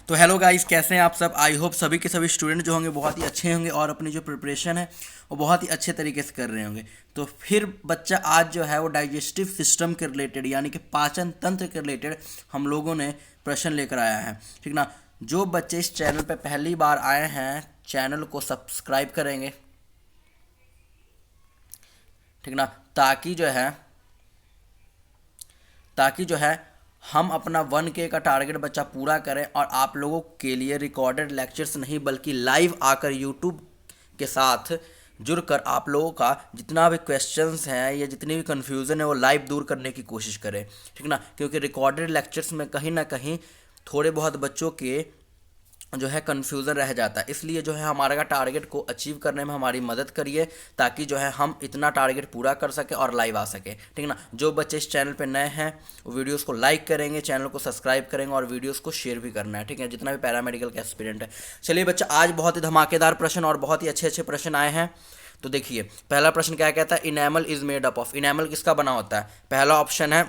तो hello guys, कैसे हैं आप सब। आई होप सभी के सभी स्टूडेंट जो होंगे बहुत ही अच्छे होंगे और अपनी जो प्रिपरेशन है वो बहुत ही अच्छे तरीके से कर रहे होंगे। तो फिर बच्चा आज जो है वो डाइजेस्टिव सिस्टम के रिलेटेड यानी कि पाचन तंत्र के रिलेटेड हम लोगों ने प्रश्न लेकर आया है, ठीक ना। जो बच्चे इस चैनल पर पहली बार आए हैं चैनल को सब्सक्राइब करेंगे, ठीक ना, ताकि जो है हम अपना 1K का टारगेट बच्चा पूरा करें और आप लोगों के लिए रिकॉर्डेड लेक्चर्स नहीं बल्कि लाइव आकर यूट्यूब के साथ जुड़कर आप लोगों का जितना भी क्वेश्चंस हैं या जितनी भी कन्फ्यूज़न है वो लाइव दूर करने की कोशिश करें, ठीक ना। क्योंकि रिकॉर्डेड लेक्चर्स में कहीं ना कहीं थोड़े बहुत बच्चों के जो है कन्फ्यूज़न रह जाता है, इसलिए जो है हमारा का टारगेट को अचीव करने में हमारी मदद करिए ताकि जो है हम इतना टारगेट पूरा कर सके और लाइव आ सके, ठीक ना। जो बच्चे इस चैनल पे नए हैं वो वीडियोस को लाइक करेंगे, चैनल को सब्सक्राइब करेंगे और वीडियोस को शेयर भी करना है, ठीक है, जितना भी पैरामेडिकल का एस्पिरेंट है। चलिए बच्चा, आज बहुत ही धमाकेदार प्रश्न और बहुत ही अच्छे अच्छे प्रश्न आए हैं। तो देखिए, पहला प्रश्न क्या कहता है, enamel is made up of. Enamel किसका बना होता है? पहला ऑप्शन है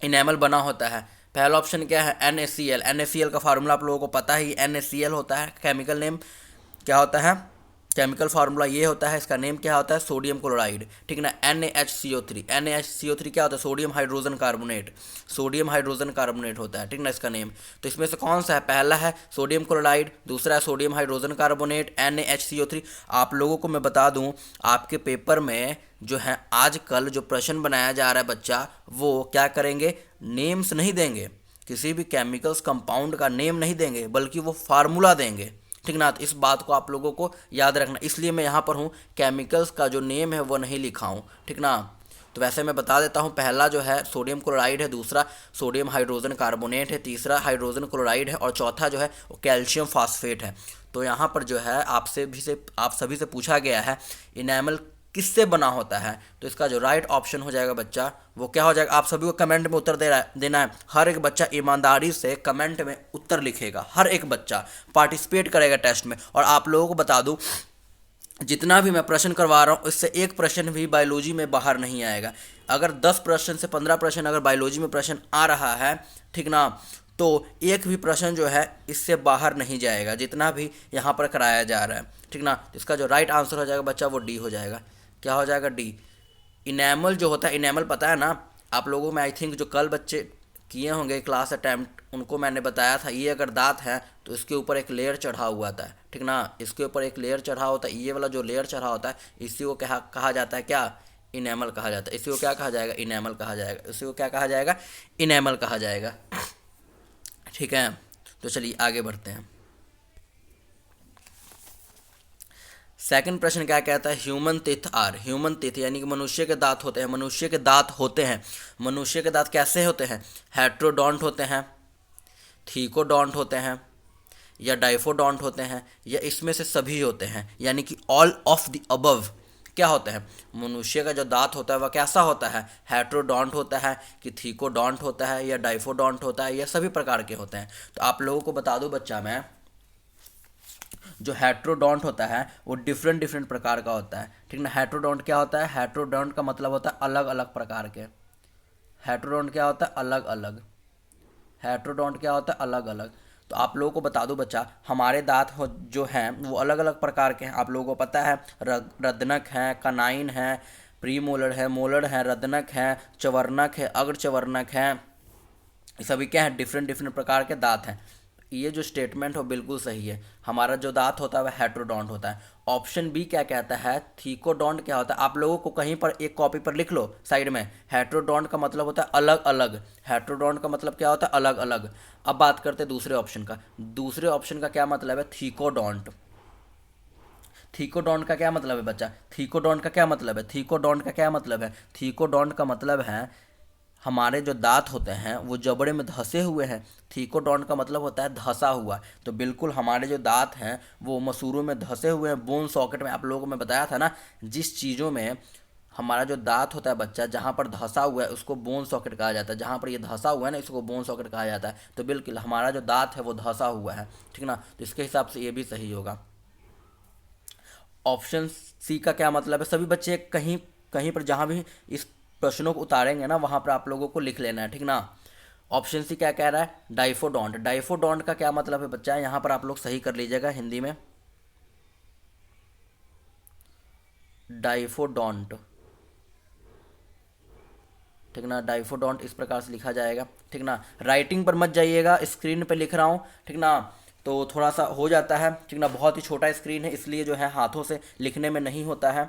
इनेमल बना होता है। पहला ऑप्शन क्या है? NaCl। NaCl का फार्मूला आप लोगों को पता ही, NaCl होता है। केमिकल नेम क्या होता है? केमिकल फार्मूला ये होता है, इसका नेम क्या होता है? सोडियम क्लोराइड, ठीक ना। NaHCO3। NaHCO3 क्या होता है? Sodium hydrogen carbonate. Sodium hydrogen carbonate होता है, ठीक ना, इसका नेम। तो इसमें से कौन सा है? पहला है सोडियम क्लोराइड, दूसरा है सोडियम हाइड्रोजन कार्बोनेट, NaHCO3। आप लोगों को मैं बता दूं, आपके पेपर में जो है आजकल जो प्रश्न बनाया जा रहा है बच्चा, वो क्या करेंगे? नेम्स नहीं देंगे, किसी भी केमिकल्स कंपाउंड का नेम नहीं देंगे बल्कि वो फार्मूला देंगे, ठीक ना। तो इस बात को आप लोगों को याद रखना, इसलिए मैं यहाँ पर हूँ, केमिकल्स का जो नेम है वो नहीं लिखा हूँ, ठीक ना। तो वैसे मैं बता देता हूँ, पहला जो है सोडियम क्लोराइड है, दूसरा सोडियम हाइड्रोजन कार्बोनेट है, तीसरा हाइड्रोजन क्लोराइड है और चौथा जो है वो कैल्शियम फास्फेट है। तो यहाँ पर जो है आप सभी से पूछा गया है इनेमल किससे बना होता है, तो इसका जो राइट ऑप्शन हो जाएगा बच्चा वो क्या हो जाएगा? आप सभी को कमेंट में उत्तर देना है। हर एक बच्चा ईमानदारी से कमेंट में उत्तर लिखेगा, हर एक बच्चा पार्टिसिपेट करेगा टेस्ट में। और आप लोगों को बता दूं, जितना भी मैं प्रश्न करवा रहा हूँ इससे एक प्रश्न भी बायोलॉजी में बाहर नहीं आएगा। अगर 10 प्रश्न से 15 प्रश्न अगर बायोलॉजी में प्रश्न आ रहा है, ठीक ना, तो एक भी प्रश्न जो है इससे बाहर नहीं जाएगा जितना भी यहाँ पर कराया जा रहा है, ठीक ना। इसका जो राइट आंसर हो जाएगा बच्चा वो डी हो जाएगा। क्या हो जाएगा? डी। इनेमल जो होता है, इनेमल पता है ना आप लोगों में? आई थिंक जो कल बच्चे किए होंगे क्लास अटैम्प्ट, उनको मैंने बताया था, ये अगर दांत है तो इसके ऊपर एक लेयर चढ़ा हुआ था, ठीक ना। इसके ऊपर एक लेयर चढ़ा होता है, ये वाला जो लेयर चढ़ा होता है इसी को कहा जाता है क्या? इनेमल कहा जाता है। इसी को क्या कहा जाएगा? इनेमल कहा जाएगा। इसी को क्या कहा जाएगा? इनेमल कहा जाएगा, ठीक है। तो चलिए आगे बढ़ते हैं। सेकंड प्रश्न क्या कहता है? Human teeth are. Human teeth यानी कि मनुष्य के दांत होते हैं। मनुष्य के दांत होते हैं। मनुष्य के दांत कैसे होते हैं? हेट्रोडोंट होते हैं, थीकोडोंट होते हैं या डाइफोडोंट होते हैं या इसमें से सभी होते हैं, यानी कि ऑल ऑफ द अबव। क्या होते हैं? मनुष्य का जो दांत होता है वह कैसा होता है? हेट्रोडोंट होता है कि थीकोडोंट होता है या डाइफोडोंट होता है या सभी प्रकार के होते हैं। तो आप लोगों को बता दूं बच्चा, मैं जो हेट्रोडोंट होता है वो डिफरेंट डिफरेंट प्रकार का होता है, ठीक ना। हेट्रोडोंट क्या होता है? हेट्रोडोंट का मतलब होता है अलग अलग प्रकार के। हेट्रोडोंट क्या होता है? अलग अलग। हेट्रोडोंट क्या होता है? अलग अलग। तो आप लोगों को बता दूं बच्चा, हमारे दांत जो हैं वो अलग अलग प्रकार के हैं। आप लोगों को पता है, रदनक है, कनाइन है, प्री मोलर है, मोलर है, रदनक है, चवर्णक है, अग्रचवर्णक है। ये सभी क्या है? डिफरेंट डिफरेंट प्रकार के दांत हैं। ये जो स्टेटमेंट हो बिल्कुल सही है। हमारा जो दांत होता है वह हेट्रोडोंट होता है। ऑप्शन बी क्या कहता है? थीकोडोंट क्या होता है? आप लोगों को कहीं पर एक कॉपी पर लिख लो साइड में। हेट्रोडोंट का मतलब होता है अलग अलग। हेट्रोडोंट का मतलब क्या होता है? अलग अलग। अब बात करते हैं दूसरे ऑप्शन का। दूसरे ऑप्शन का क्या मतलब है? थीकोडोंट। थीकोडोंट का क्या मतलब है बच्चा? थीकोडोंट का क्या मतलब है? थीकोडोंट का क्या मतलब है? थीकोडोंट का मतलब है हमारे जो दांत होते हैं वो जबड़े में धंसे हुए हैं। थीकोडोंट का मतलब होता है धंसा हुआ। तो बिल्कुल हमारे जो दांत हैं वो मसूरों में धंसे हुए हैं, बोन सॉकेट में। आप लोगों को मैं बताया था ना, जिस चीज़ों में हमारा जो दांत होता है बच्चा, जहाँ पर धंसा हुआ है उसको बोन सॉकेट कहा जाता है। जहाँ पर ये धंसा हुआ है ना, इसको बोन सॉकेट कहा जाता है। तो बिल्कुल हमारा जो दांत है वो धंसा हुआ है, ठीक ना। तो इसके हिसाब से ये भी सही होगा। ऑप्शन सी का क्या मतलब है? सभी बच्चे कहीं कहीं पर जहाँ भी इस प्रश्नों को उतारेंगे ना वहाँ पर आप लोगों को लिख लेना है, ठीक ना। ऑप्शन सी क्या कह रहा है, डाइफोडोंट। डाइफोडोंट का क्या मतलब है बच्चा, यहाँ पर आप लोग सही कर लीजिएगा हिंदी में, डाइफोडोंट, ठीक ना, डाइफोडोंट इस प्रकार से लिखा जाएगा, ठीक ना। राइटिंग पर मत जाइएगा, स्क्रीन पे लिख रहा हूँ, ठीक ना, तो थोड़ा सा हो जाता है, ठीक ना, बहुत ही छोटा स्क्रीन है इसलिए जो है हाथों से लिखने में नहीं होता है,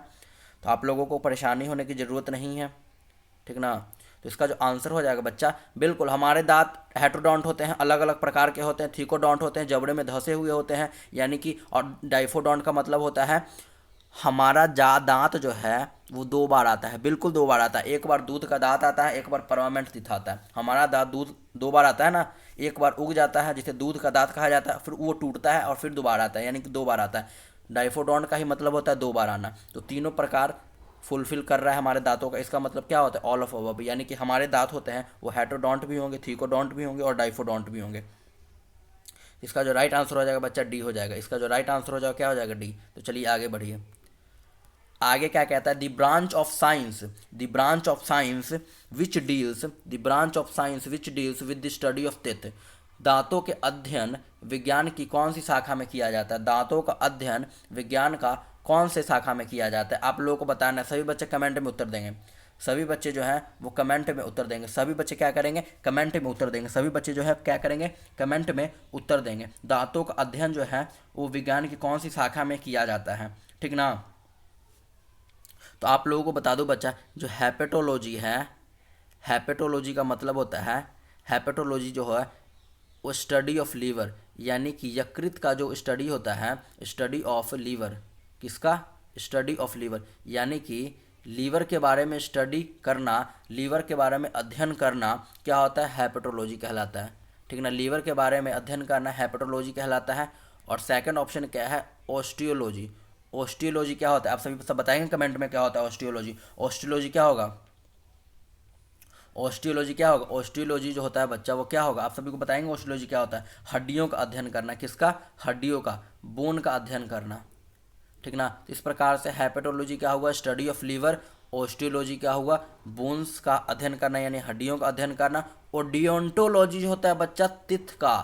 तो आप लोगों को परेशानी होने की ज़रूरत नहीं है, ठीक ना। तो इसका जो आंसर हो जाएगा बच्चा, बिल्कुल हमारे दांत हेट्रोडोंट होते हैं, अलग अलग प्रकार के होते हैं, थीकोडोंट होते हैं, जबड़े में धंसे हुए होते हैं, यानी कि, और डाइफोडोंट का मतलब होता है हमारा दांत जो है वो दो बार आता है, बिल्कुल दो बार आता है, एक बार दूध का दांत आता है, एक बार परमानेंट टीथ आता है। हमारा दांत दूध दो बार आता है ना, एक बार उग जाता है जिसे दूध का दांत कहा जाता है, फिर वो टूटता है और फिर दोबारा आता है, यानी कि दो बार आता है। डाइफोडोंट का ही मतलब होता है दो बार आना, तो तीनों प्रकार फुलफिल कर रहा है हमारे दांतों का। इसका मतलब क्या होता है, ऑल ऑफ अबव, यानी कि हमारे दांत होते हैं वो हेट्रोडोंट भी होंगे, थीकोडोंट भी होंगे और डाइफोडोंट भी होंगे। इसका जो राइट आंसर हो जाएगा बच्चा डी हो जाएगा, इसका जो राइट आंसर हो जाएगा क्या हो जाएगा, डी। तो चलिए आगे बढ़िए, आगे क्या कहता है, the branch of science, the branch of science which deals, the branch of science which deals with the study of teeth. दांतों के अध्ययन विज्ञान की कौन सी शाखा में किया जाता है, दांतों का अध्ययन विज्ञान का कौन से शाखा में किया जाता है, आप लोगों को बताना है। सभी बच्चे कमेंट में उत्तर देंगे, सभी बच्चे जो हैं वो कमेंट में उत्तर देंगे, सभी बच्चे क्या करेंगे, कमेंट में उत्तर देंगे, सभी बच्चे जो है क्या करेंगे, कमेंट में उत्तर देंगे। दांतों का अध्ययन जो है वो विज्ञान की कौन सी शाखा में किया जाता है, ठीक ना। तो आप लोगों को बता दो बच्चा, जो हेपेटोलॉजी है, हेपेटोलॉजी का मतलब होता है, हेपेटोलॉजी जो है वो स्टडी ऑफ लीवर, यानी कि यकृत का जो स्टडी होता है, स्टडी ऑफ लीवर, किसका, स्टडी ऑफ लीवर, यानी कि लीवर के बारे में स्टडी करना, लीवर के बारे में अध्ययन करना क्या होता है, हेपेटोलॉजी कहलाता है, ठीक ना। लीवर के बारे में अध्ययन करना हेपेटोलॉजी कहलाता है। और सेकंड ऑप्शन क्या है, ऑस्टियोलॉजी। ऑस्टियोलॉजी क्या होता है, आप सभी सब बताएंगे कमेंट में क्या होता है ऑस्टियोलॉजी। ऑस्टियोलॉजी क्या होगा, ऑस्टियोलॉजी क्या होगा, ऑस्टियोलॉजी जो होता है बच्चा वो क्या होगा, आप सभी को बताएंगे ऑस्टियोलॉजी क्या होता है, हड्डियों का अध्ययन करना, किसका, हड्डियों का, बोन का अध्ययन करना, ठीक ना। तो इस प्रकार से हेपेटोलॉजी क्या हुआ, स्टडी ऑफ लीवर, ऑस्टियोलॉजी क्या हुआ, बोन्स का अध्ययन करना यानी हड्डियों का अध्ययन करना। ओडियोंटोलॉजी जो होता है बच्चा, तिथ का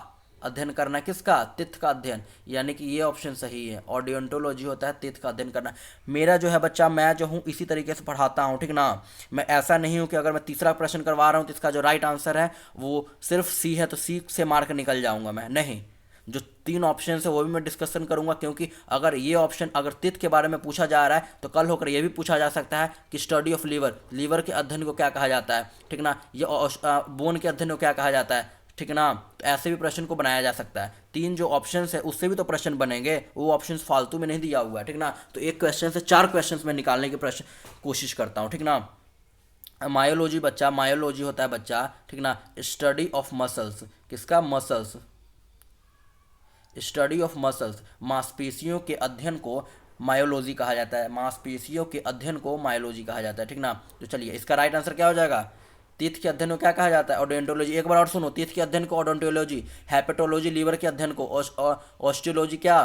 अध्ययन करना, किसका, तिथ का अध्ययन, यानी कि ये ऑप्शन सही है, ऑडियोंटोलॉजी होता है तिथ का अध्ययन करना। मेरा जो है बच्चा, मैं जो हूँ इसी तरीके से पढ़ाता हूँ, ठीक ना। मैं ऐसा नहीं हूँ कि अगर मैं तीसरा प्रश्न करवा रहा हूँ तो इसका जो राइट आंसर है वो सिर्फ सी है तो सी से मार्क निकल जाऊँगा मैं, नहीं, जो तीन ऑप्शन है वो भी मैं डिस्कशन करूंगा, क्योंकि अगर ये ऑप्शन अगर तिथ के बारे में पूछा जा रहा है तो कल होकर ये भी पूछा जा सकता है कि स्टडी ऑफ लीवर, लीवर के अध्ययन को क्या कहा जाता है, ठीक ना, ये बोन के अध्ययन को क्या कहा जाता है, ठीक ना। तो ऐसे भी प्रश्न को बनाया जा सकता है। तीन जो ऑप्शन है उससे भी तो प्रश्न बनेंगे, वो ऑप्शन फालतू में नहीं दिया हुआ है, ठीक ना। तो एक क्वेश्चन से चार क्वेश्चन में निकालने की प्रश्न कोशिश करता हूँ, ठीक ना। मायोलॉजी बच्चा, मायोलॉजी होता है बच्चा, ठीक ना, स्टडी ऑफ मसल्स, किसका, मसल्स, स्टडी ऑफ मसल्स, मांसपेशियों के अध्ययन को मायोलॉजी कहा जाता है, मांसपेशियों के अध्ययन को मायोलॉजी कहा जाता है, ठीक ना। तो चलिए इसका राइट आंसर क्या हो जाएगा, तीर्थ के अध्ययन को क्या कहा जाता है, ओडोंटोलॉजी। एक बार और सुनो, तीर्थ के अध्ययन को ओडोंटोलॉजी, हेपेटोलॉजी लीवर के अध्ययन को, ऑस्टियोलॉजी क्या,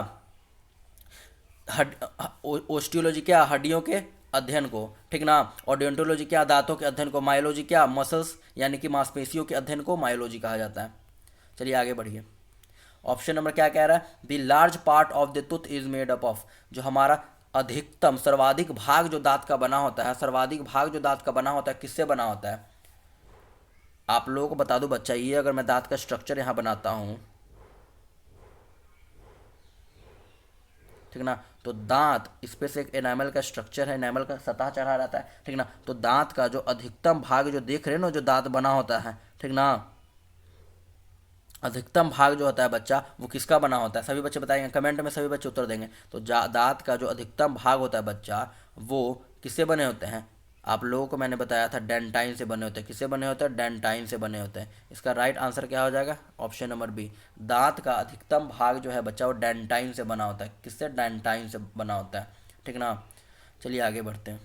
ऑस्टियोलॉजी क्या, हड्डियों के अध्ययन को, ठीक ना। ओडोंटोलॉजी क्या, दांतों के अध्ययन को, मायोलॉजी क्या, मसल्स यानी कि मांसपेशियों के अध्ययन को मायोलॉजी कहा जाता है। चलिए आगे बढ़िए, ऑप्शन नंबर क्या कह रहा है, the large part of the tooth is made up of, जो हमारा अधिकतम सर्वाधिक भाग जो दांत का बना होता है, सर्वाधिक भाग जो दांत का बना होता है किससे बना होता है, आप लोगों को बता दूं बच्चा, ये अगर मैं दांत का स्ट्रक्चर यहाँ बनाता हूँ, ठीक ना, तो दांत इस पे से एक एनामल का स्ट्रक्चर है, एनामल का सतह चढ़ा रहता है, ठीक ना। तो दांत का जो अधिकतम भाग जो देख रहे हैं ना, जो दांत बना होता है, ठीक ना, अधिकतम भाग जो होता है बच्चा वो किसका बना होता है, सभी बच्चे बताएंगे कमेंट में, सभी बच्चे उत्तर देंगे। तो दांत का जो अधिकतम भाग होता है बच्चा वो किससे बने होते हैं, आप लोगों को मैंने बताया था डेंटाइन से बने होते हैं, किससे बने होते हैं, डेंटाइन से बने होते हैं। इसका राइट आंसर क्या हो जाएगा, ऑप्शन नंबर बी, दांत का अधिकतम भाग जो है बच्चा वो डेंटाइन से बना होता है, किससे, डेंटाइन से बना होता है, ठीक ना। चलिए आगे बढ़ते हैं,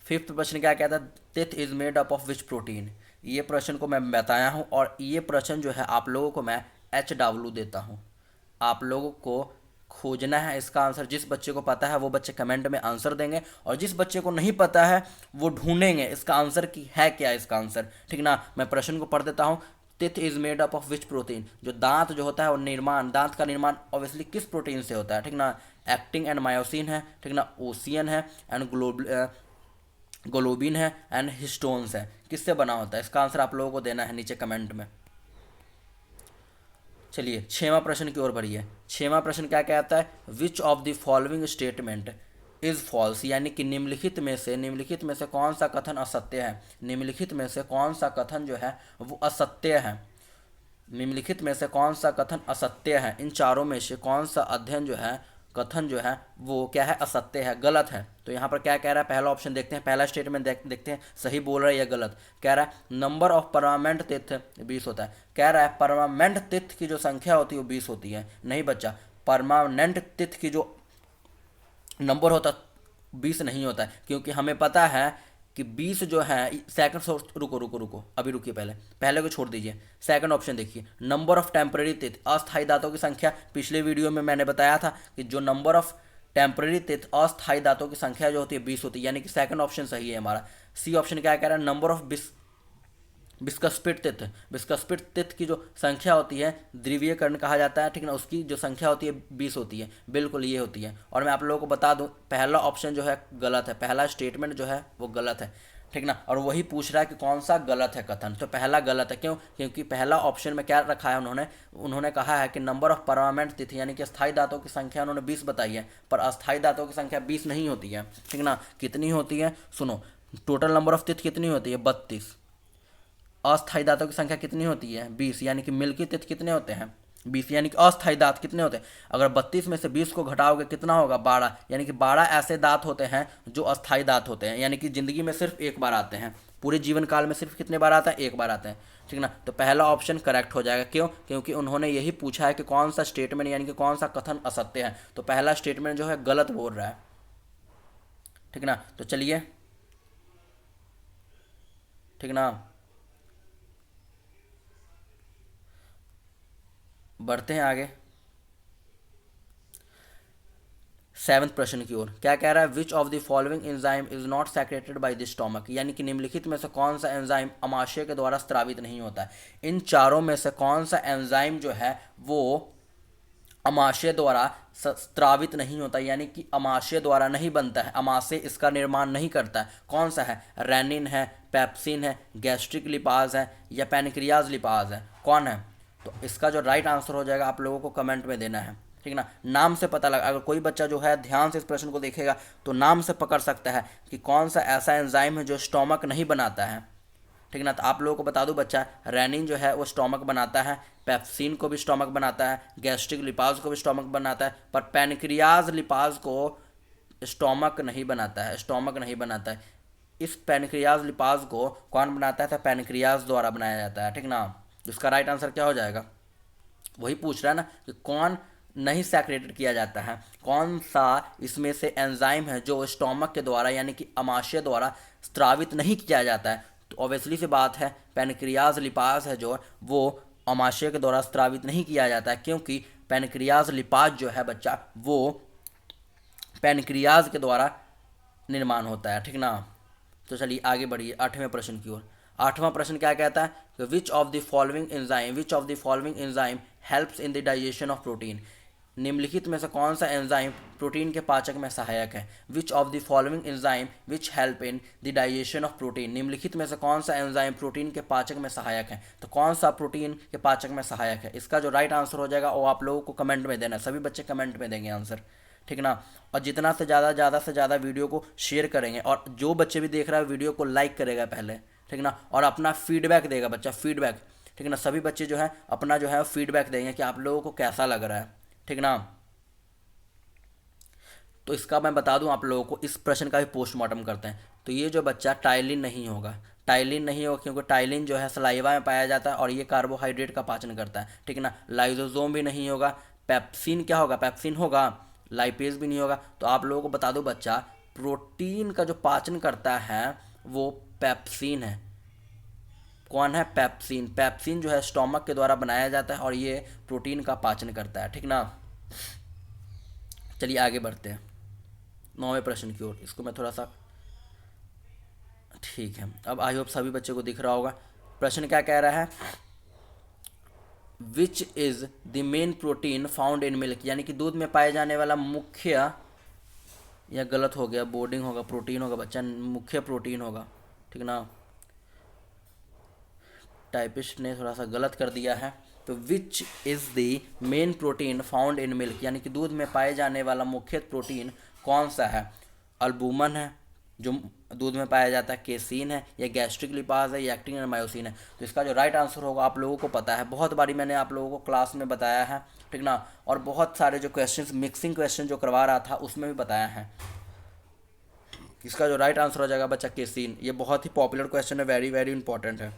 फिफ्थ प्रश्न क्या कहता है, teeth is made up of which protein. ये प्रश्न को मैं बताया हूँ और ये प्रश्न जो है आप लोगों को मैं HW देता हूँ, आप लोगों को खोजना है इसका आंसर। जिस बच्चे को पता है वो बच्चे कमेंट में आंसर देंगे, और जिस बच्चे को नहीं पता है वो ढूंढेंगे इसका आंसर की है क्या इसका आंसर। ठीक ना, मैं प्रश्न को पढ़ देता हूँ। Teeth is made up of which protein. जो दांत जो होता है वो निर्माण, दांत का निर्माण ऑब्वियसली किस प्रोटीन से होता है। ठीक ना, एक्टिन एंड मायोसिन है, ठीक ना, ओसियन है एंड ग्लोबिन है एंड हिस्टोन्स है। किससे बना होता है इसका आंसर आप लोगों को देना है नीचे कमेंट में। चलिए 6वां प्रश्न की ओर बढ़िए। 6वां प्रश्न क्या कहता है, which of the following statement is false, यानी कि निम्नलिखित में से कौन सा कथन असत्य है। निम्नलिखित में से कौन सा कथन जो है वो असत्य है। निम्नलिखित में से कौन सा कथन असत्य है। इन चारों में से कौन सा अध्ययन जो है कथन जो है वो क्या है, असत्य है, गलत है। तो यहाँ पर क्या कह रहा है, पहला ऑप्शन देखते हैं, पहला स्टेटमेंट देखते हैं सही बोल रहा है या गलत। कह रहा है नंबर ऑफ परमानेंट तीर्थ 20 होता है। कह रहा है परमानेंट तीर्थ की जो संख्या होती है वो 20 होती है। नहीं बच्चा, परमानेंट तीर्थ की जो नंबर होता 20 नहीं होता है, क्योंकि हमें पता है कि 20 जो है सेकंड सोर्स। रुको अभी रुकिए, पहले को छोड़ दीजिए। सेकंड ऑप्शन देखिए, नंबर ऑफ टेम्पररी तीर्थ, अस्थायी दांतों की संख्या। पिछले वीडियो में मैंने बताया था कि जो नंबर ऑफ टेम्पररी तीर्थ अस्थायी दांतों की संख्या जो होती है 20 होती है, यानी कि सेकंड ऑप्शन सही है हमारा। सी ऑप्शन क्या कह रहा है, नंबर ऑफ विस्कस्पिट तीर्थ। विस्कस्पिट तीर्थ की जो संख्या होती है ध्रुवीयकरण कहा जाता है, ठीक ना, उसकी जो संख्या होती है 20 होती है। बिल्कुल ये होती है। और मैं आप लोगों को बता दूं पहला ऑप्शन जो है गलत है, पहला स्टेटमेंट जो है वो गलत है। ठीक ना, और वही पूछ रहा है कि कौन सा गलत है कथन। तो पहला गलत है, क्यों, क्योंकि पहला ऑप्शन में क्या रखा है उन्होंने कहा है कि नंबर ऑफ परमानेंट तिथि, यानी कि स्थायी दांतों की संख्या उन्होंने 20 बताई है, पर अस्थायी दांतों की संख्या 20 नहीं होती है। ठीक ना, कितनी होती है सुनो, टोटल नंबर ऑफ तिथि कितनी होती है 32। अस्थायी दांतों की संख्या कितनी होती है 20, यानी कि मिल्की तिथि कितने होते हैं 20, यानी कि अस्थायी दांत कितने होते हैं। अगर 32 में से 20 को घटाओगे कितना होगा 12, यानी कि 12 ऐसे दांत होते हैं जो अस्थायी दांत होते हैं, यानी कि जिंदगी में सिर्फ एक बार आते हैं, पूरे जीवन काल में सिर्फ कितने बार आता है, एक बार आते हैं। ठीक ना, तो पहला ऑप्शन करेक्ट हो जाएगा। क्यों, क्योंकि उन्होंने यही पूछा है कि कौन सा स्टेटमेंट यानी कि कौन सा कथन असत्य है, तो पहला स्टेटमेंट जो है गलत बोल रहा है। ठीक ना, तो चलिए, ठीक ना, बढ़ते हैं आगे 7वें प्रश्न की ओर। क्या कह रहा है, which of the following enzyme is not secreted by the stomach, यानी कि निम्नलिखित में से कौन सा एंजाइम अमाशय के द्वारा स्त्रावित नहीं होता है। इन चारों में से कौन सा एंजाइम जो है वो अमाशय द्वारा स्त्रावित नहीं होता, यानी कि अमाशय द्वारा नहीं बनता है, अमाशय इसका निर्माण नहीं करता है। कौन सा है, रेनिन है, पेप्सिन है, गैस्ट्रिक लिपाज है या पैनक्रियाज लिपाज है, कौन है। तो इसका जो राइट आंसर हो जाएगा आप लोगों को कमेंट में देना है। ठीक ना, नाम से पता लगा, अगर कोई बच्चा जो है ध्यान से इस प्रश्न को देखेगा तो नाम से पकड़ सकता है कि कौन सा ऐसा एंजाइम है जो स्टोमक नहीं बनाता है। ठीक ना, तो आप लोगों को बता दूं बच्चा, रेनिन जो है वो स्टोमक बनाता है, पेप्सिन को भी स्टोमक बनाता है, गैस्ट्रिक लिपाज को भी स्टोमक बनाता है, पर पैनक्रियाज लिपाज को स्टोमक नहीं बनाता है, स्टोमक नहीं बनाता है। इस पैनक्रियाज लिपाज को कौन बनाता है, तो पैनक्रियाज द्वारा बनाया जाता है। ठीक ना, इसका राइट आंसर क्या हो जाएगा, वही पूछ रहा है ना कि कौन नहीं सैक्रेटेड किया जाता है, कौन सा इसमें से एंजाइम है जो स्टोमक के द्वारा यानी कि अमाशय द्वारा स्त्रावित नहीं किया जाता है। तो ऑब्वियसली सी बात है पैनक्रियाज लिपाज है जो वो अमाशय के द्वारा स्त्रावित नहीं किया जाता है, क्योंकि पैनक्रियाज लिपाज जो है बच्चा वो पैनक्रियाज के द्वारा निर्माण होता है। ठीक ना, तो चलिए आगे बढ़िए 8वें प्रश्न की ओर। 8वां प्रश्न क्या कहता है, which of the following enzyme helps in the digestion of protein, निम्नलिखित में से कौन सा एंजाइम प्रोटीन के पाचक में सहायक है। Which of the following enzyme which help in the digestion of protein, निम्नलिखित में से कौन सा एंजाइम प्रोटीन के पाचक में सहायक है। तो कौन सा प्रोटीन के पाचक में सहायक है, इसका जो राइट आंसर हो जाएगा वो आप लोगों को कमेंट में देना है। सभी बच्चे कमेंट में देंगे आंसर। ठीक ना, और जितना से ज़्यादा वीडियो को शेयर करेंगे, और जो बच्चे भी देख रहा है वीडियो को लाइक करेगा पहले। ठीक ना, और अपना फीडबैक देगा बच्चा, फीडबैक। ठीक ना, सभी बच्चे जो है अपना जो है फीडबैक देंगे कि आप लोगों को कैसा लग रहा है। ठीक ना, तो इसका मैं बता दूं आप लोगों को, इस प्रश्न का भी पोस्टमार्टम करते हैं। तो ये जो बच्चा टाइलिन नहीं होगा, क्योंकि टाइलिन जो है सलाइवा में पाया जाता है और ये कार्बोहाइड्रेट का पाचन करता है। ठीक है ना, लाइसोसोम भी नहीं होगा, पेप्सिन क्या होगा, पेप्सिन होगा, लाइपेज भी नहीं होगा। तो आप लोगों को बता दो बच्चा, प्रोटीन का जो पाचन करता है वो पेप्सिन है। कौन है, पेप्सिन। पेप्सिन जो है स्टोमक के द्वारा बनाया जाता है और ये प्रोटीन का पाचन करता है। ठीक ना, चलिए आगे बढ़ते हैं 9वें प्रश्न की ओर। इसको मैं थोड़ा सा, ठीक है, अब आई होप सभी बच्चों को दिख रहा होगा। प्रश्न क्या कह रहा है, which is the main protein found in milk, यानी कि दूध में पाए जाने वाला मुख्य, या गलत हो गया, बोर्डिंग होगा, प्रोटीन होगा बच्चा, मुख्य प्रोटीन होगा, ठीक ना, टाइपिस्ट ने थोड़ा सा गलत कर दिया है। तो which is the main protein found in milk, यानी कि दूध में पाए जाने वाला मुख्य प्रोटीन कौन सा है, अल्बुमन है जो दूध में पाया जाता है, केसीन है, या गैस्ट्रिक लिपाज है, या एक्टिन एंड मायोसिन है। तो इसका जो राइट आंसर होगा आप लोगों को पता है, बहुत बारी मैंने आप लोगों को क्लास में बताया है, ठीक ना, और बहुत सारे जो क्वेश्चंस, मिक्सिंग क्वेश्चन जो करवा रहा था उसमें भी बताया है। इसका जो राइट आंसर हो जाएगा बच्चा केसीन। ये बहुत ही पॉपुलर क्वेश्चन है, वेरी वेरी इंपॉर्टेंट है।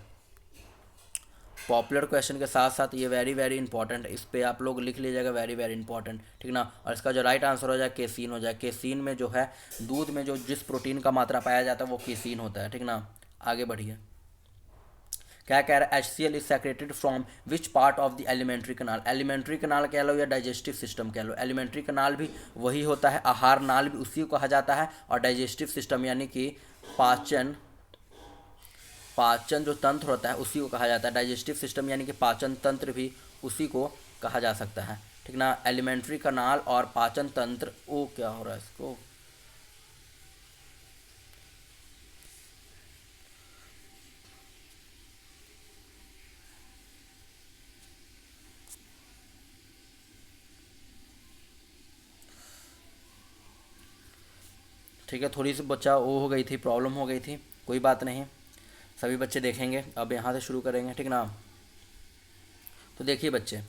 पॉपुलर क्वेश्चन के साथ साथ ये वेरी वेरी इंपॉर्टेंट है, इस पे आप लोग लिख लीजिएगा, वेरी वेरी इंपॉर्टेंट, ठीक ना। और इसका जो राइट आंसर हो जाए केसीन हो जाए। केसीन में जो है दूध में जो जिस प्रोटीन का मात्रा पाया जाता है वो केसीन होता है, ठीक ना। आगे बढ़िए, क्या कह रहा है, HCl is secreted from which part of the elementary kanal. Elementary कनाल कह लो या डाइजेस्टिव सिस्टम कह लो, एलिमेंट्री कनाल भी वही होता है, आहार नाल भी उसी को कहा जाता है, और डाइजेस्टिव सिस्टम यानी कि पाचन जो तंत्र होता है उसी को कहा जाता है। डाइजेस्टिव सिस्टम यानी कि पाचन तंत्र भी उसी को कहा जा सकता है, ठीक ना। एलिमेंट्री कनाल और पाचन तंत्र, ओ क्या हो रहा है इसको, ठीक है, थोड़ी सी बच्चा वो हो गई थी, प्रॉब्लम हो गई थी, कोई बात नहीं, सभी बच्चे देखेंगे। अब यहाँ से शुरू करेंगे, ठीक ना। तो देखिए बच्चे,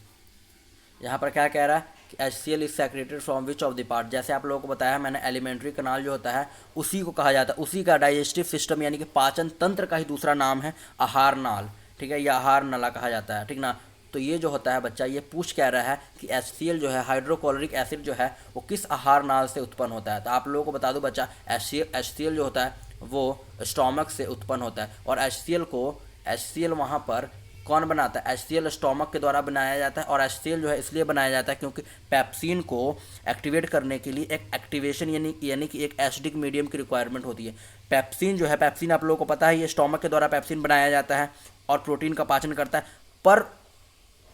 यहाँ पर क्या कह रहा है कि HCl is secreted from which of the part. जैसे आप लोगों को बताया मैंने, एलिमेंट्री कनाल जो होता है उसी को कहा जाता है, उसी का डाइजेस्टिव सिस्टम यानी कि पाचन तंत्र का ही दूसरा नाम है आहार नाल, ठीक है, या आहार नला कहा जाता है, ठीक ना। तो ये जो होता है बच्चा, ये पूछ कह रहा है कि HCl जो है, हाइड्रोक्लोरिक एसिड जो है, वो किस आहार नाल से उत्पन्न होता है। तो आप लोगों को बता दूं बच्चा, HCl जो होता है वो स्टोमक से उत्पन्न होता है, और HCl वहाँ पर कौन बनाता है, HCl स्टोमक के द्वारा बनाया जाता है। और HCl जो है इसलिए बनाया जाता है क्योंकि पैप्सिन को एक्टिवेट करने के लिए एक एक्टिवेशन यानी कि एक एसिडिक मीडियम की रिक्वायरमेंट होती है। पैप्सिन जो है, पैप्सिन आप लोगों को पता है, ये स्टोमक के द्वारा पैप्सिन बनाया जाता है और प्रोटीन का पाचन करता है। पर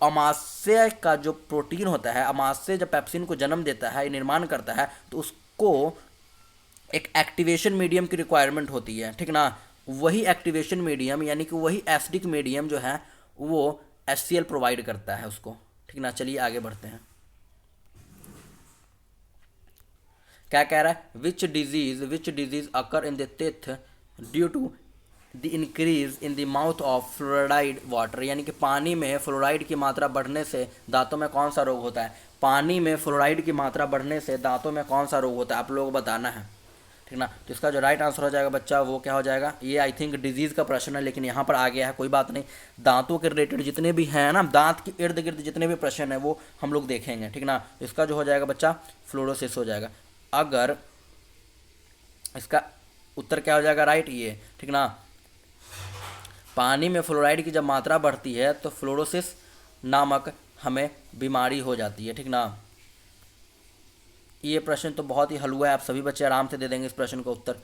अमाशय का जो प्रोटीन होता है, अमाशय जब पैप्सिन को जन्म देता है, निर्माण करता है, तो उसको एक एक्टिवेशन मीडियम की रिक्वायरमेंट होती है, ठीक ना। वही एक्टिवेशन मीडियम यानी कि वही एसिडिक मीडियम जो है वो HCl प्रोवाइड करता है उसको, ठीक ना। चलिए आगे बढ़ते हैं, क्या कह रहा है, which disease occur in the teeth due to the increase in the mouth of fluoride water, यानी कि पानी में फ्लोराइड की मात्रा बढ़ने से दांतों में कौन सा रोग होता है। पानी में फ्लोराइड की मात्रा बढ़ने से दांतों में कौन सा रोग होता है, आप लोगों को बताना है, ठीक ना। तो इसका जो राइट आंसर हो जाएगा बच्चा वो क्या हो जाएगा, ये आई थिंक डिजीज़ का प्रश्न है लेकिन यहाँ पर आ गया है, कोई बात नहीं। दांतों के रिलेटेड जितने भी हैं ना, दांत के इर्द गिर्द जितने भी प्रश्न हैं वो हम लोग देखेंगे, ठीक ना। तो इसका जो हो जाएगा बच्चा फ्लोरोसिस हो जाएगा। अगर इसका उत्तर क्या हो जाएगा, राइट, ये, ठीक ना। पानी में फ्लोराइड की जब मात्रा बढ़ती है तो फ्लोरोसिस नामक हमें बीमारी हो जाती है, ठीक ना। ये प्रश्न तो बहुत ही हलवा है, आप सभी बच्चे आराम से दे देंगे इस प्रश्न का उत्तर।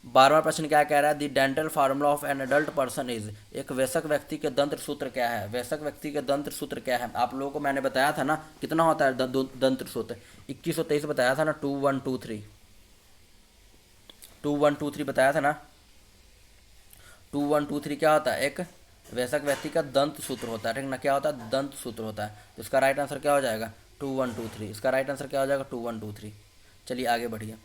12वां प्रश्न क्या कह रहा है, the dental formula of an adult person is, एक वयस्क व्यक्ति के दंत्र सूत्र क्या है। वयस्क व्यक्ति के दंत्र सूत्र क्या है, आप लोगों को मैंने बताया था ना कितना होता है दंत्र सूत्र, 2123 बताया था ना, 2123 2123 बताया था ना। 2123 क्या होता है, एक वयस्क व्यक्ति का दंत सूत्र होता है, ठीक ना। क्या होता है, दंत सूत्र होता है। तो इसका राइट आंसर क्या हो जाएगा, 2123। इसका राइट आंसर क्या हो जाएगा, 2123। चलिए आगे बढ़िए,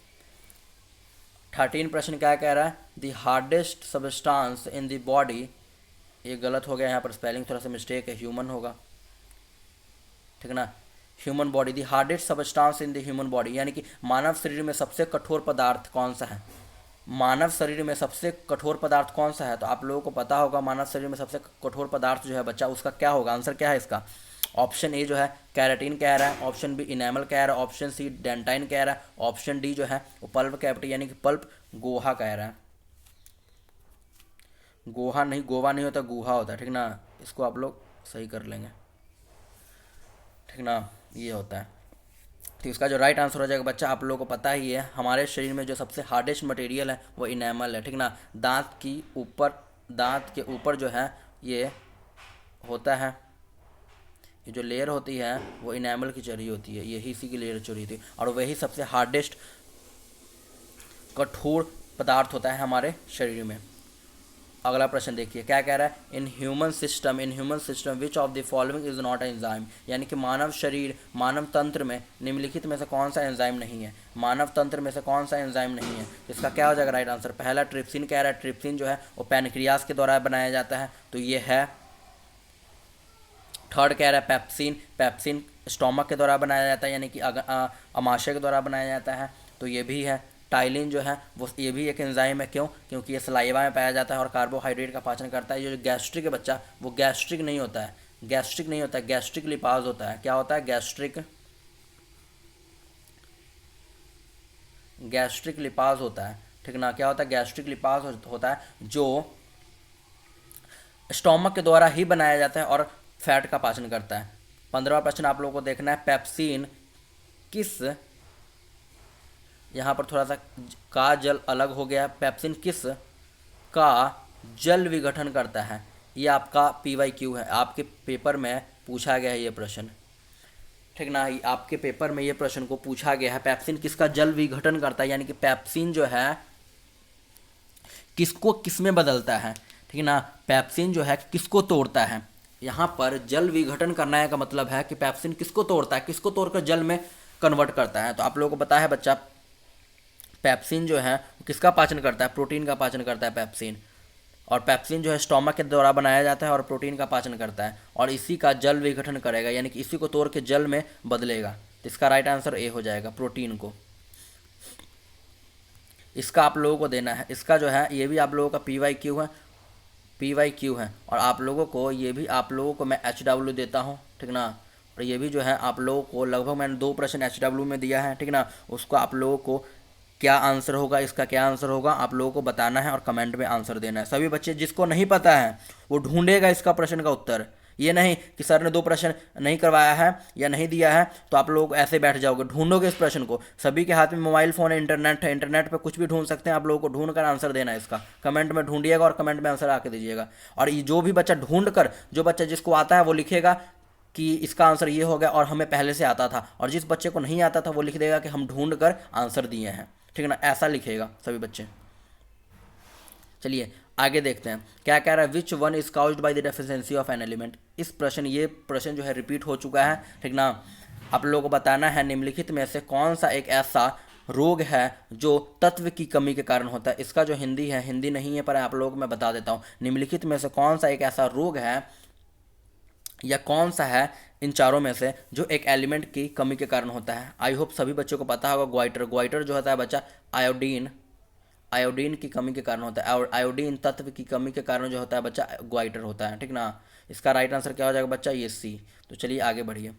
13 प्रश्न क्या कह रहा है, the hardest substance in the body, ये गलत हो गया यहाँ पर, स्पेलिंग थोड़ा सा मिस्टेक है, ह्यूमन होगा, ठीक ना। Human body, the hardest substance in the human body, यानी कि मानव शरीर में सबसे कठोर पदार्थ कौन सा है। मानव शरीर में सबसे कठोर पदार्थ कौन सा है, तो आप लोगों को पता होगा मानव शरीर में सबसे कठोर पदार्थ जो है बच्चा, उसका क्या होगा, आंसर क्या है इसका। ऑप्शन ए जो है कैराटिन कह रहा है, ऑप्शन बी इनेमल कह रहा है, ऑप्शन सी डेंटाइन कह रहा है, ऑप्शन डी जो है वो पल्प कैविटी यानी कि पल्प गोहा कह रहा है। गोहा नहीं, गोवा नहीं होता, गुहा होता है, ठीक ना। इसको आप लोग सही कर लेंगे, ठीक ना, ये होता है। तो इसका जो राइट आंसर हो जाएगा बच्चा, आप लोगों को पता ही है, हमारे शरीर में जो सबसे हार्डेस्ट मटेरियल है वो इनेमल है, ठीक ना। दांत के ऊपर जो है ये होता है, ये जो लेयर होती है वो इनेमल की चढ़ी होती है, यही इसी की लेयर चढ़ी थी, और वही सबसे हार्डेस्ट कठोर पदार्थ होता है हमारे शरीर में। अगला प्रश्न देखिए क्या कह रहा है, in human system which of the following is not enzyme, यानी कि मानव तंत्र में निम्नलिखित में से कौन सा एंजाइम नहीं है, मानव तंत्र में से कौन सा एंजाइम नहीं है। इसका क्या हो जाएगा राइट आंसर, पहला ट्रिप्सिन कह रहा है, ट्रिप्सिन जो है वो पैनक्रियाज के द्वारा बनाया जाता है, तो ये है। थर्ड कह रहा है पेप्सिन स्टोमक के द्वारा बनाया जाता है, यानी कि अमाशय के द्वारा बनाया जाता है, तो ये भी है। टाइलिन जो है वो ये भी एक एंजाइम है, क्यों, क्योंकि ये सलाइवा में पाया जाता है और कार्बोहाइड्रेट का पाचन करता है। ये जो गैस्ट्रिक है बच्चा, वो गैस्ट्रिक नहीं होता है, गैस्ट्रिक लिपाज होता है। क्या होता है, गैस्ट्रिक लिपाज होता है, ठीक ना। क्या होता है, गैस्ट्रिक लिपाज होता है, जो स्टोमक के द्वारा ही बनाया जाता है और फैट का पाचन करता है। 15वां प्रश्न आप लोगों को देखना है, पेप्सिन किस, यहाँ पर थोड़ा सा का जल अलग हो गया, पेप्सिन किस का जल विघटन करता है, ये आपका PYQ है, आपके पेपर में पूछा गया है ये प्रश्न, ठीक ना। आपके पेपर में ये प्रश्न को पूछा गया है, पेप्सिन किसका जल विघटन करता है, यानी कि पेप्सिन जो है किसको किस में बदलता है, ठीक ना। पेप्सिन जो है किसको तोड़ता है, यहाँ पर जल विघटन करना का मतलब है कि पेप्सिन किसको तोड़ता है, किसको तोड़कर जल में कन्वर्ट करता है। तो आप लोगों को पता है बच्चा, पेप्सिन जो है किसका पाचन करता है, प्रोटीन का पाचन करता है पेप्सिन, और पेप्सिन जो है स्टोमक के द्वारा बनाया जाता है और प्रोटीन का पाचन करता है, और इसी का जल विघटन करेगा, यानी कि इसी को तोड़ के जल में बदलेगा। तो इसका राइट आंसर ए हो जाएगा, प्रोटीन को। इसका आप लोगों को देना है, इसका जो है ये भी आप लोगों का PYQ है, और आप लोगों को ये भी आप लोगों को मैं HW देता हूँ, ठीक ना। और ये भी जो है आप लोगों को लगभग मैंने 2 प्रश्न HW में दिया है, ठीक ना। उसको आप लोगों को क्या आंसर होगा, इसका क्या आंसर होगा आप लोगों को बताना है और कमेंट में आंसर देना है। सभी बच्चे जिसको नहीं पता है वो ढूंढेगा इसका प्रश्न का उत्तर, ये नहीं कि सर ने 2 प्रश्न नहीं करवाया है या नहीं दिया है तो आप लोग ऐसे बैठ जाओगे, ढूंढोगे इस प्रश्न को। सभी के हाथ में मोबाइल फ़ोन है, इंटरनेट पे कुछ भी ढूंढ सकते हैं, आप लोगों को ढूंढ कर आंसर देना है इसका। कमेंट में ढूंढिएगा और कमेंट में आंसर आके दीजिएगा। और ये जो भी बच्चा ढूंढ कर, जो बच्चा जिसको आता है वो लिखेगा कि इसका आंसर ये हो गया और हमें पहले से आता था, और जिस बच्चे को नहीं आता था वो लिख देगा कि हम ढूंढ कर आंसर दिए हैं, ठीक है ना, ऐसा लिखेगा सभी बच्चे। चलिए आगे देखते हैं क्या कह रहा है, which one is caused by the deficiency of an element. ये प्रश्न जो है रिपीट हो चुका है, ठीक ना। आप लोगों को बताना है निम्नलिखित में से कौन सा एक ऐसा रोग है जो तत्व की कमी के कारण होता है। इसका जो हिंदी है, हिंदी नहीं है पर आप लोगों को मैं बता देता हूँ, निम्नलिखित में से कौन सा एक ऐसा रोग है या कौन सा है इन चारों में से जो एक एलिमेंट की कमी के कारण होता है। आई होप सभी बच्चों को पता होगा, ग्वाइटर जो होता है बच्चा, आयोडीन की कमी के कारण होता है, आयोडीन तत्व की कमी के कारण जो होता है बच्चा ग्वाइटर होता है, ठीक ना। इसका राइट आंसर क्या हो जाएगा बच्चा, ये सी। तो चलिए आगे बढ़िए।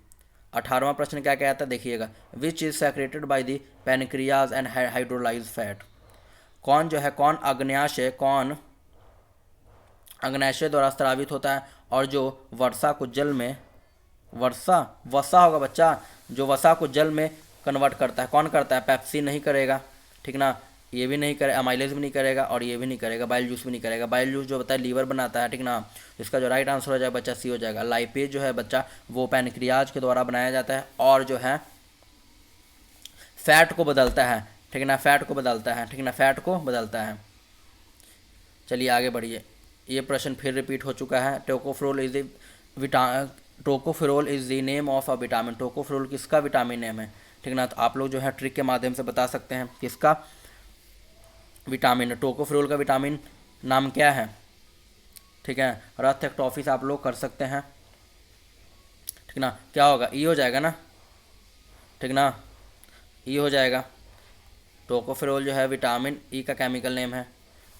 18वां प्रश्न क्या कहता है देखिएगा, which is secreted by the pancreas and hydrolyse fat. कौन अग्न्याशय द्वारा स्रावित होता है और जो वसा को जल में, वसा होगा बच्चा, जो वसा को जल में कन्वर्ट करता है, कौन करता है, पेप्सिन नहीं करेगा, ठीक ना। ये भी नहीं करेगा, अमाइलेज भी नहीं करेगा और ये भी नहीं करेगा, बाइल जूस भी नहीं करेगा। बाइल जूस जो बताया लीवर बनाता है, ठीक ना। इसका जो राइट आंसर हो जाएगा बच्चा सी हो जाएगा। लाइपेज जो है बच्चा वो पैनक्रियाज के द्वारा बनाया जाता है और जो है फैट को बदलता है, ठीक ना, फैट को बदलता है। चलिए आगे बढ़िए। ये प्रश्न फिर रिपीट हो चुका है, tocopherol is the name of a vitamin. Tocopherol किसका विटामिन नेम है, ठीक ना। तो आप लोग जो है ट्रिक के माध्यम से बता सकते हैं किसका विटामिन है, टोकोफेरोल का विटामिन नाम क्या है, ठीक है। रथ एक टॉफी से आप लोग कर सकते हैं, ठीक ना। क्या होगा, ई हो जाएगा ना, ठीक ना, ई हो जाएगा। टोकोफेरोल जो है विटामिन ई का केमिकल नेम है।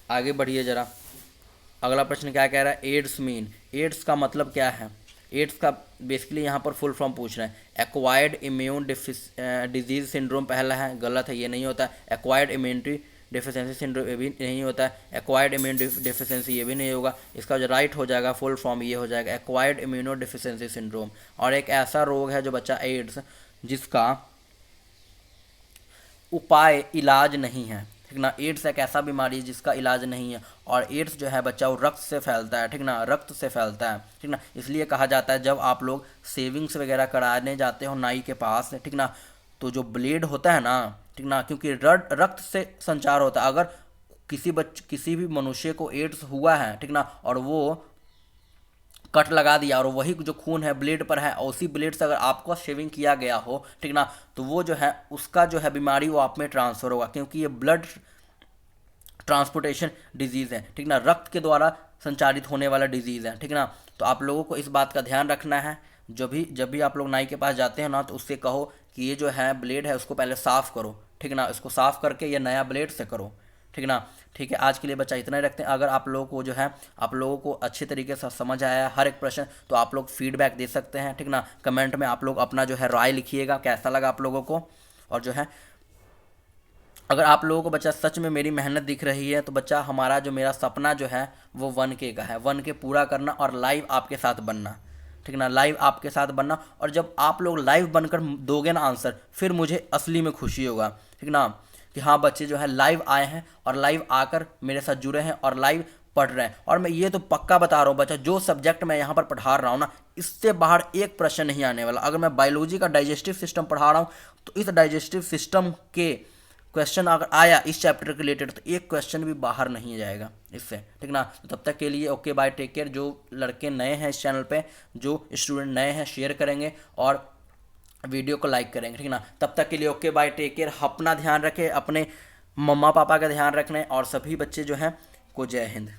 आगे बढ़िए ज़रा। अगला प्रश्न क्या कह रहा है, एड्स का मतलब क्या है। एड्स का बेसिकली यहाँ पर फुल फॉर्म पूछ रहे हैं। एक्वायर्ड इम्यून डिजीज सिंड्रोम पहला है, गलत है, ये नहीं होता। एक्वायर्ड इम्यूनिटी डेफिशिएंसी सिंड्रोम ये भी नहीं होता है। एक्वायर्ड इम्यून डेफिशिएंसी ये भी नहीं होगा। इसका जो राइट हो जाएगा फुल फॉर्म ये हो जाएगा, एक्वायर्ड इम्यूनो डेफिशिएंसी सिंड्रोम। और एक ऐसा रोग है जो बच्चा एड्स, जिसका उपाय इलाज नहीं है, ठीक ना। एड्स एक ऐसा बीमारी है जिसका इलाज नहीं है, और एड्स जो है बच्चा वो रक्त से फैलता है, ठीक ना, रक्त से फैलता है, ठीक ना। इसलिए कहा जाता है जब आप लोग सेविंग्स वगैरह कराने जाते हो नाई के पास, ठीक ना, तो जो ब्लेड होता है ना, ठीक ना, क्योंकि रक्त से संचार होता है। अगर किसी भी मनुष्य को एड्स हुआ है, ठीक ना, और वो कट लगा दिया और वही जो खून है ब्लेड पर है, और उसी ब्लेड से अगर आपको शेविंग किया गया हो, ठीक ना, तो वो जो है उसका जो है बीमारी वो आप में ट्रांसफर होगा, क्योंकि ये ब्लड ट्रांसपोर्टेशन डिजीज़ है, ठीक ना, रक्त के द्वारा संचारित होने वाला डिजीज़ है, ठीक ना। तो आप लोगों को इस बात का ध्यान रखना है, जब भी आप लोग नाई के पास जाते हो ना, तो उससे कहो कि ये जो है ब्लेड है उसको पहले साफ़ करो, ठीक ना, इसको साफ़ करके ये नया ब्लेड से करो, ठीक ना। ठीक है, आज के लिए बच्चा इतना ही रखते हैं। अगर आप लोगों को जो है आप लोगों को अच्छे तरीके से समझ आया है हर एक प्रश्न, तो आप लोग फीडबैक दे सकते हैं, ठीक ना। कमेंट में आप लोग अपना जो है राय लिखिएगा, कैसा लगा आप लोगों को। और जो है अगर आप लोगों को बच्चा सच में मेरी मेहनत दिख रही है, तो बच्चा हमारा जो मेरा सपना जो है वो 1K का है, 1K पूरा करना और लाइव आपके साथ बनना, ठीक ना, लाइव आपके साथ बनना। और जब आप लोग लाइव बनकर दोगे ना आंसर, फिर मुझे असली में खुशी होगा, ठीक ना, कि हाँ बच्चे जो है लाइव आए हैं और लाइव आकर मेरे साथ जुड़े हैं और लाइव पढ़ रहे हैं। और मैं ये तो पक्का बता रहा हूँ बच्चा, जो सब्जेक्ट मैं यहाँ पर पढ़ा रहा हूँ ना, इससे बाहर एक प्रश्न नहीं आने वाला। अगर मैं बायोलॉजी का डाइजेस्टिव सिस्टम पढ़ा रहा हूँ, तो इस डाइजेस्टिव सिस्टम के क्वेश्चन अगर आया इस चैप्टर के रिलेटेड, तो एक क्वेश्चन भी बाहर नहीं जाएगा इससे, ठीक ना। तो तब तक के लिए ओके बाय, टेक केयर। जो लड़के नए हैं इस चैनल पे, जो स्टूडेंट नए हैं, शेयर करेंगे और वीडियो को लाइक करेंगे, ठीक ना। तब तक के लिए ओके बाय, टेक केयर। अपना ध्यान रखें, अपने मम्मा पापा का ध्यान रखने, और सभी बच्चे जो हैं को जय हिंद।